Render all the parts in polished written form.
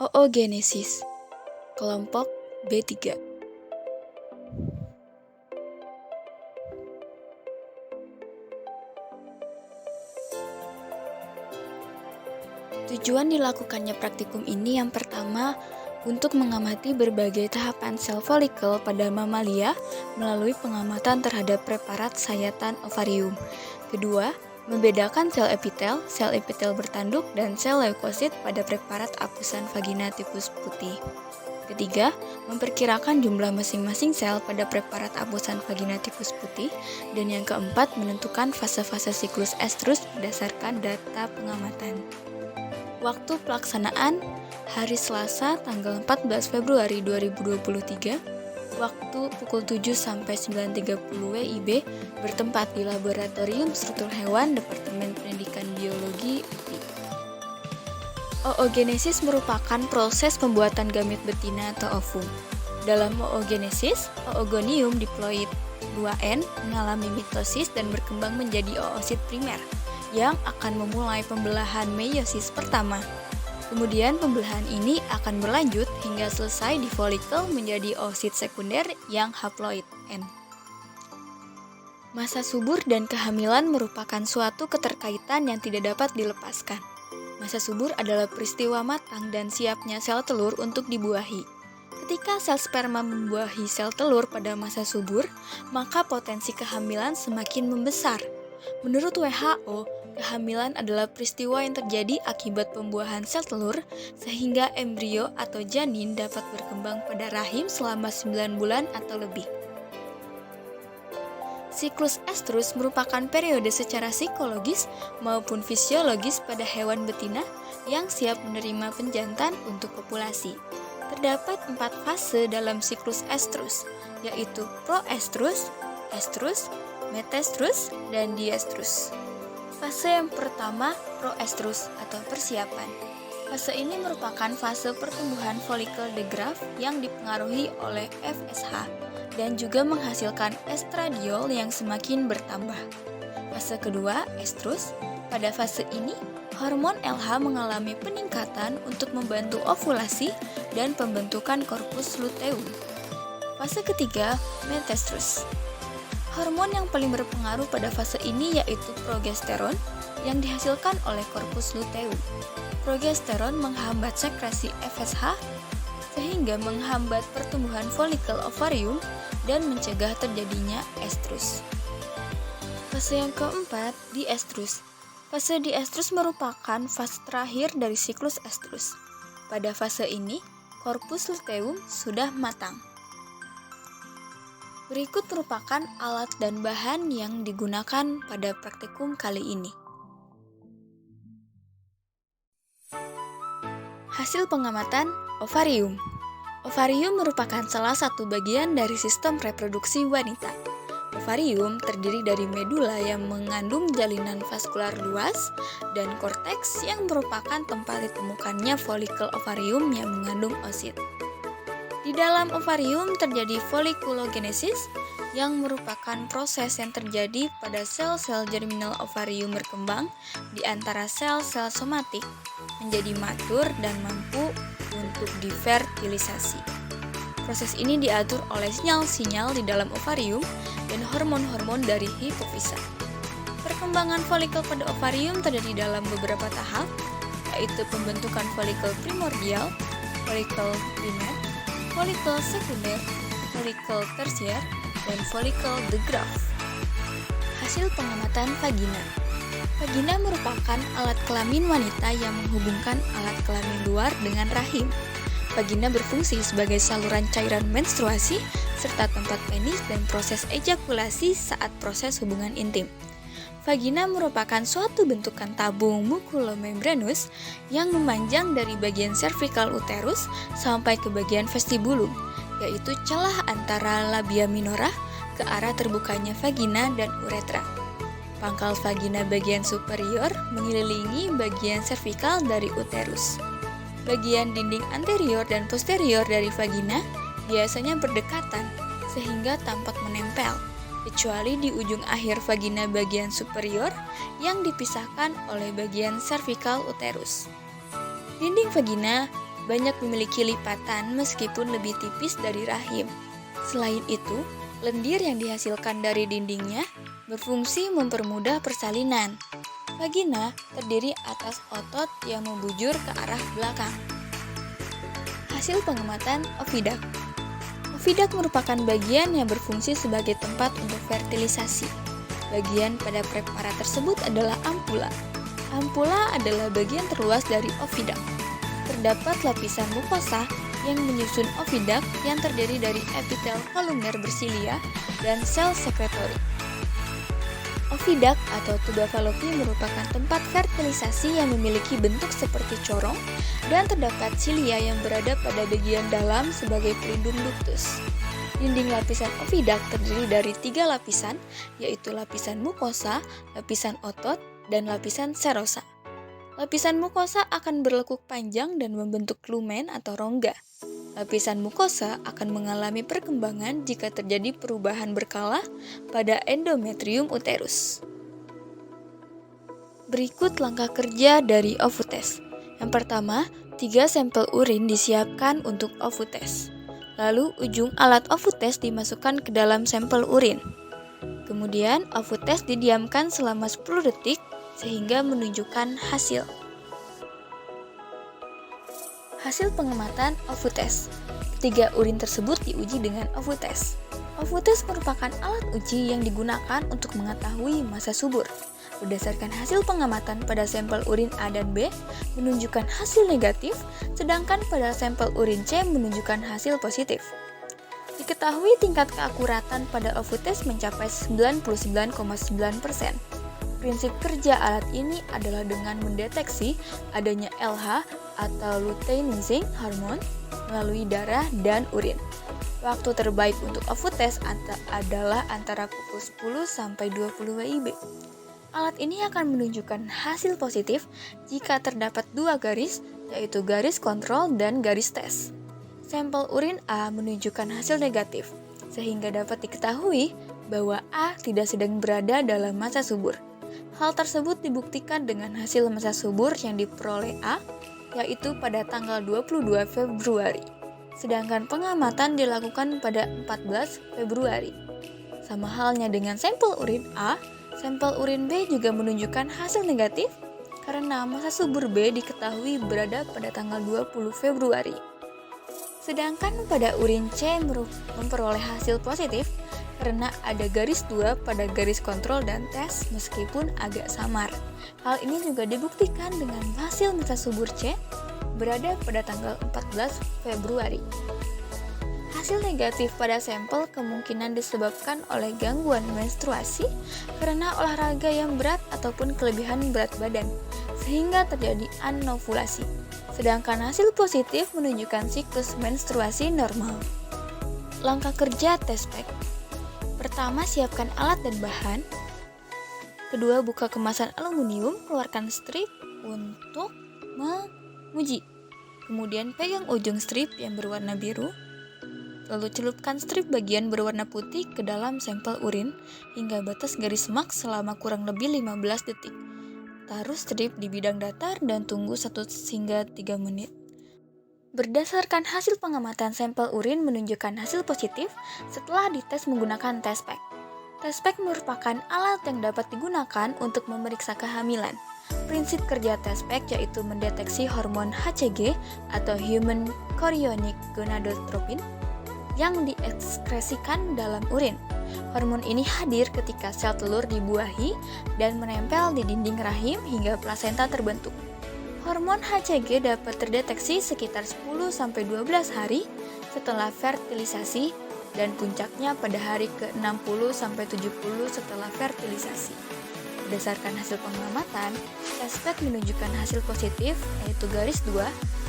Oogenesis, kelompok B3. Tujuan dilakukannya praktikum ini yang pertama, untuk mengamati berbagai tahapan sel folikel pada mamalia melalui pengamatan terhadap preparat sayatan ovarium. Kedua, membedakan sel epitel bertanduk dan sel leukosit pada preparat apusan vagina tipus putih. Ketiga, memperkirakan jumlah masing-masing sel pada preparat apusan vagina tipus putih. Dan yang keempat, menentukan fase-fase siklus estrus berdasarkan data pengamatan. Waktu pelaksanaan hari Selasa tanggal 14 Februari 2023, waktu pukul 7 sampai 9.30 WIB, bertempat di Laboratorium Struktur Hewan Departemen Pendidikan Biologi UPI. Oogenesis merupakan proses pembuatan gamit betina atau ovum. Dalam oogenesis, oogonium diploid 2N mengalami mitosis dan berkembang menjadi oosit primer yang akan memulai pembelahan meiosis pertama. Kemudian pembelahan ini akan berlanjut hingga selesai di folikel menjadi oosit sekunder yang haploid N. Masa subur dan kehamilan merupakan suatu keterkaitan yang tidak dapat dilepaskan. Masa subur adalah peristiwa matang dan siapnya sel telur untuk dibuahi. Ketika sel sperma membuahi sel telur pada masa subur, maka potensi kehamilan semakin membesar. Menurut WHO, kehamilan adalah peristiwa yang terjadi akibat pembuahan sel telur sehingga embrio atau janin dapat berkembang pada rahim selama 9 bulan atau lebih. Siklus estrus merupakan periode secara psikologis maupun fisiologis pada hewan betina yang siap menerima penjantan untuk kopulasi. Terdapat 4 fase dalam siklus estrus, yaitu proestrus, estrus, metaestrus, dan diestrus. Fase yang pertama, proestrus atau persiapan. Fase ini merupakan fase pertumbuhan folikel de Graaff yang dipengaruhi oleh FSH dan juga menghasilkan estradiol yang semakin bertambah. Fase kedua, estrus. Pada fase ini, hormon LH mengalami peningkatan untuk membantu ovulasi dan pembentukan korpus luteum. Fase ketiga, metaestrus. Hormon yang paling berpengaruh pada fase ini yaitu progesteron yang dihasilkan oleh korpus luteum. Progesteron menghambat sekresi FSH sehingga menghambat pertumbuhan folikel ovarium dan mencegah terjadinya estrus. Fase yang keempat, diestrus. Fase diestrus merupakan fase terakhir dari siklus estrus. Pada fase ini, korpus luteum sudah matang. Berikut merupakan alat dan bahan yang digunakan pada praktikum kali ini. Hasil pengamatan ovarium. Ovarium merupakan salah satu bagian dari sistem reproduksi wanita. Ovarium terdiri dari medula yang mengandung jalinan vaskular luas dan korteks yang merupakan tempat ditemukannya folikel ovarium yang mengandung oosit. Di dalam ovarium terjadi folikulogenesis yang merupakan proses yang terjadi pada sel-sel germinal ovarium berkembang di antara sel-sel somatik menjadi matur dan mampu untuk difertilisasi. Proses ini diatur oleh sinyal-sinyal di dalam ovarium dan hormon-hormon dari hipofisa. Perkembangan folikel pada ovarium terjadi dalam beberapa tahap, yaitu pembentukan folikel primordial, folikel primer, folikel sekunder, folikel tersier, dan folikel de Graaff. Hasil pengamatan vagina. Vagina merupakan alat kelamin wanita yang menghubungkan alat kelamin luar dengan rahim. Vagina berfungsi sebagai saluran cairan menstruasi serta tempat penis dan proses ejakulasi saat proses hubungan intim. Vagina merupakan suatu bentukan tabung mukulomembranus yang memanjang dari bagian cervical uterus sampai ke bagian vestibulum, yaitu celah antara labia minora ke arah terbukanya vagina dan uretra. Pangkal vagina bagian superior mengelilingi bagian cervical dari uterus. Bagian dinding anterior dan posterior dari vagina biasanya berdekatan sehingga tampak menempel, kecuali di ujung akhir vagina bagian superior yang dipisahkan oleh bagian cervical uterus. Dinding vagina banyak memiliki lipatan meskipun lebih tipis dari rahim. Selain itu, lendir yang dihasilkan dari dindingnya berfungsi mempermudah persalinan. Vagina terdiri atas otot yang membujur ke arah belakang. Hasil pengamatan oviduct. Oviduct merupakan bagian yang berfungsi sebagai tempat untuk fertilisasi. Bagian pada preparat tersebut adalah ampula. Ampula adalah bagian terluas dari oviduct. Terdapat lapisan mukosa yang menyusun oviduct yang terdiri dari epitel kolumner bersilia dan sel sekretori. Oviduct atau tuba Fallopi merupakan tempat fertilisasi yang memiliki bentuk seperti corong dan terdapat silia yang berada pada bagian dalam sebagai pelindung ductus. Dinding lapisan oviduct terdiri dari 3 lapisan, yaitu lapisan mukosa, lapisan otot, dan lapisan serosa. Lapisan mukosa akan berlekuk panjang dan membentuk lumen atau rongga. Lapisan mukosa akan mengalami perkembangan jika terjadi perubahan berkala pada endometrium uterus. Berikut langkah kerja dari OvuTest. Yang pertama, 3 sampel urin disiapkan untuk OvuTest. Lalu ujung alat OvuTest dimasukkan ke dalam sampel urin. Kemudian OvuTest didiamkan selama 10 detik sehingga menunjukkan hasil. Hasil pengamatan OvuTest. Ketiga urin tersebut diuji dengan OvuTest. OvuTest merupakan alat uji yang digunakan untuk mengetahui masa subur. Berdasarkan hasil pengamatan pada sampel urin A dan B menunjukkan hasil negatif, sedangkan pada sampel urin C menunjukkan hasil positif. Diketahui tingkat keakuratan pada OvuTest mencapai 99,9%. Prinsip kerja alat ini adalah dengan mendeteksi adanya LH atau luteinizing hormone melalui darah dan urin. Waktu terbaik untuk OvuTest adalah antara pukul 10 sampai 20 WIB. Alat ini akan menunjukkan hasil positif jika terdapat 2 garis, yaitu garis kontrol dan garis tes. Sampel urin A menunjukkan hasil negatif, sehingga dapat diketahui bahwa A tidak sedang berada dalam masa subur. Hal tersebut dibuktikan dengan hasil masa subur yang diperoleh A, yaitu pada tanggal 22 Februari. Sedangkan pengamatan dilakukan pada 14 Februari. Sama halnya dengan sampel urin A, sampel urin B juga menunjukkan hasil negatif karena masa subur B diketahui berada pada tanggal 20 Februari. Sedangkan pada urin C memperoleh hasil positif karena ada garis 2 pada garis kontrol dan tes meskipun agak samar. Hal ini juga dibuktikan dengan hasil masa subur C berada pada tanggal 14 Februari. Hasil negatif pada sampel kemungkinan disebabkan oleh gangguan menstruasi karena olahraga yang berat ataupun kelebihan berat badan, sehingga terjadi anovulasi. Sedangkan hasil positif menunjukkan siklus menstruasi normal. Langkah kerja test pack. Pertama, siapkan alat dan bahan. Kedua, buka kemasan aluminium, keluarkan strip untuk menguji. Kemudian pegang ujung strip yang berwarna biru. Lalu celupkan strip bagian berwarna putih ke dalam sampel urin hingga batas garis maks selama kurang lebih 15 detik. Taruh strip di bidang datar dan tunggu 1 hingga 3 menit. Berdasarkan hasil pengamatan sampel urin menunjukkan hasil positif setelah dites menggunakan test pack. Test pack merupakan alat yang dapat digunakan untuk memeriksa kehamilan. Prinsip kerja test pack yaitu mendeteksi hormon HCG atau Human Chorionic Gonadotropin yang diekskresikan dalam urin. Hormon ini hadir ketika sel telur dibuahi dan menempel di dinding rahim hingga plasenta terbentuk. Hormon HCG dapat terdeteksi sekitar 10-12 hari setelah fertilisasi dan puncaknya pada hari ke-60-70 setelah fertilisasi. Berdasarkan hasil pengamatan, test pack menunjukkan hasil positif yaitu garis 2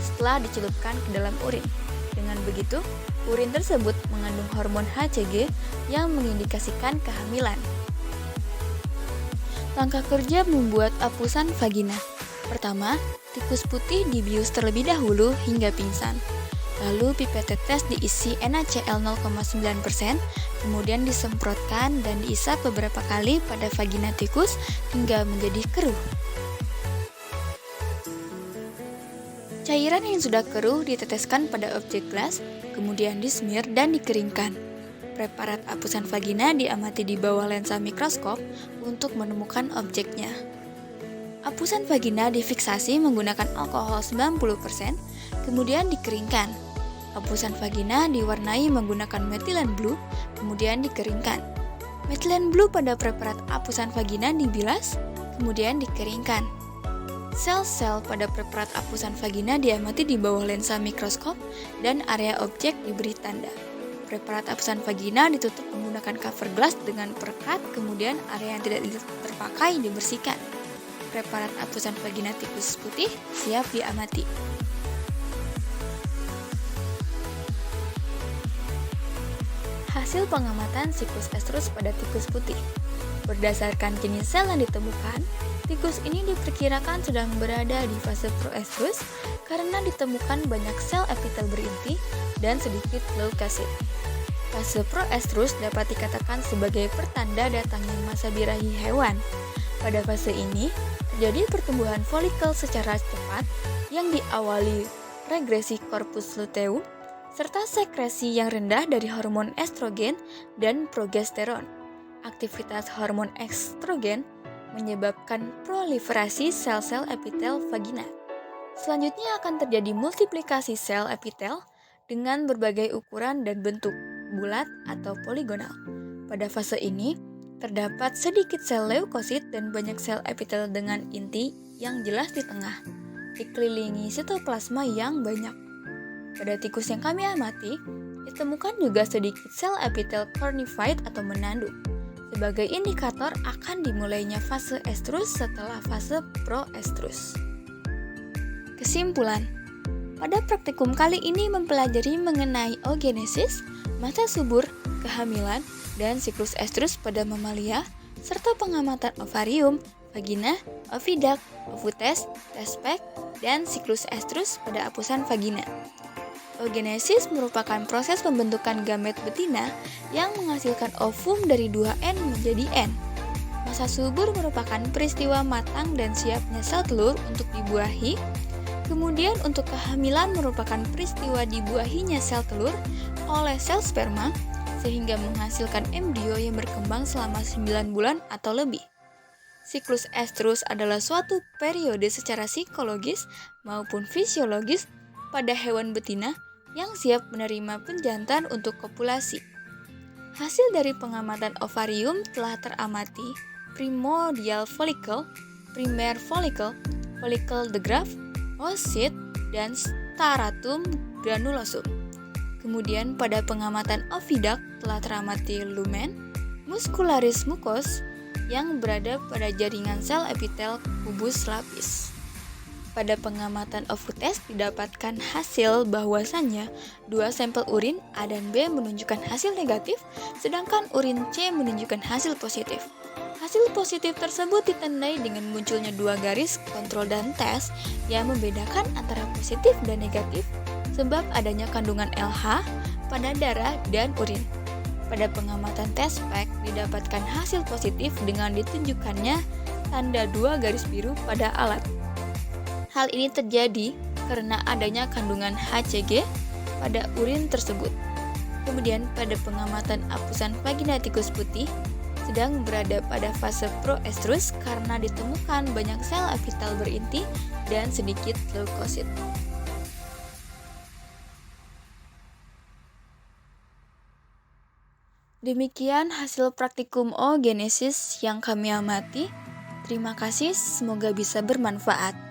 setelah dicelupkan ke dalam urin. Dengan begitu, urin tersebut mengandung hormon HCG yang mengindikasikan kehamilan. Langkah kerja membuat apusan vagina. Pertama, tikus putih dibius terlebih dahulu hingga pingsan. Lalu pipet tetes diisi NaCl 0,9%, kemudian disemprotkan dan diisap beberapa kali pada vagina tikus hingga menjadi keruh. Cairan yang sudah keruh diteteskan pada objek gelas, kemudian dismir dan dikeringkan. Preparat hapusan vagina diamati di bawah lensa mikroskop untuk menemukan objeknya. Hapusan vagina difiksasi menggunakan alkohol 90%, kemudian dikeringkan. Hapusan vagina diwarnai menggunakan methylene blue, kemudian dikeringkan. Methylene blue pada preparat hapusan vagina dibilas, kemudian dikeringkan. Sel-sel pada preparat hapusan vagina diamati di bawah lensa mikroskop dan area objek diberi tanda. Preparat hapusan vagina ditutup menggunakan cover glass dengan perekat, kemudian area yang tidak terpakai dibersihkan. Preparat hapusan vagina tikus putih siap diamati. Hasil pengamatan siklus estrus pada tikus putih. Berdasarkan jenis sel yang ditemukan, tikus ini diperkirakan sedang berada di fase proestrus karena ditemukan banyak sel epitel berinti dan sedikit leukosit. Fase proestrus dapat dikatakan sebagai pertanda datangnya masa birahi hewan. Pada fase ini, terjadi pertumbuhan folikel secara cepat yang diawali regresi corpus luteum serta sekresi yang rendah dari hormon estrogen dan progesteron. Aktivitas hormon estrogen menyebabkan proliferasi sel-sel epitel vagina. Selanjutnya akan terjadi multiplikasi sel epitel dengan berbagai ukuran dan bentuk, bulat atau poligonal. Pada fase ini, terdapat sedikit sel leukosit dan banyak sel epitel dengan inti yang jelas di tengah, dikelilingi sitoplasma yang banyak. Pada tikus yang kami amati, ditemukan juga sedikit sel epitel cornified atau menanduk, sebagai indikator akan dimulainya fase estrus setelah fase proestrus. Kesimpulan, pada praktikum kali ini mempelajari mengenai oogenesis, masa subur, kehamilan, dan siklus estrus pada mamalia, serta pengamatan ovarium, vagina, oviduct, ovutes, tespek, dan siklus estrus pada hapusan vagina. Oogenesis merupakan proses pembentukan gamet betina yang menghasilkan ovum dari 2N menjadi N. Masa subur merupakan peristiwa matang dan siapnya sel telur untuk dibuahi. Kemudian untuk kehamilan merupakan peristiwa dibuahinya sel telur oleh sel sperma sehingga menghasilkan embrio yang berkembang selama 9 bulan atau lebih. Siklus estrus adalah suatu periode secara psikologis maupun fisiologis pada hewan betina yang siap menerima penjantan untuk kopulasi. Hasil dari pengamatan ovarium telah teramati primordial follicle, primer follicle, follicle de Graaff, oocyte, dan stratum granulosum. Kemudian pada pengamatan oviduct telah teramati lumen, muscularis mucus yang berada pada jaringan sel epitel kubus lapis. Pada pengamatan ovutes didapatkan hasil bahwasannya 2 sampel urin A dan B menunjukkan hasil negatif, sedangkan urin C menunjukkan hasil positif. Hasil positif tersebut ditandai dengan munculnya 2 garis kontrol dan tes yang membedakan antara positif dan negatif sebab adanya kandungan LH pada darah dan urin. Pada pengamatan tespek didapatkan hasil positif dengan ditunjukkannya tanda 2 garis biru pada alat. Hal ini terjadi karena adanya kandungan HCG pada urin tersebut. Kemudian pada pengamatan hapusan vagina tikus putih sedang berada pada fase proestrus karena ditemukan banyak sel epitel berinti dan sedikit leukosit. Demikian hasil praktikum oogenesis yang kami amati. Terima kasih, semoga bisa bermanfaat.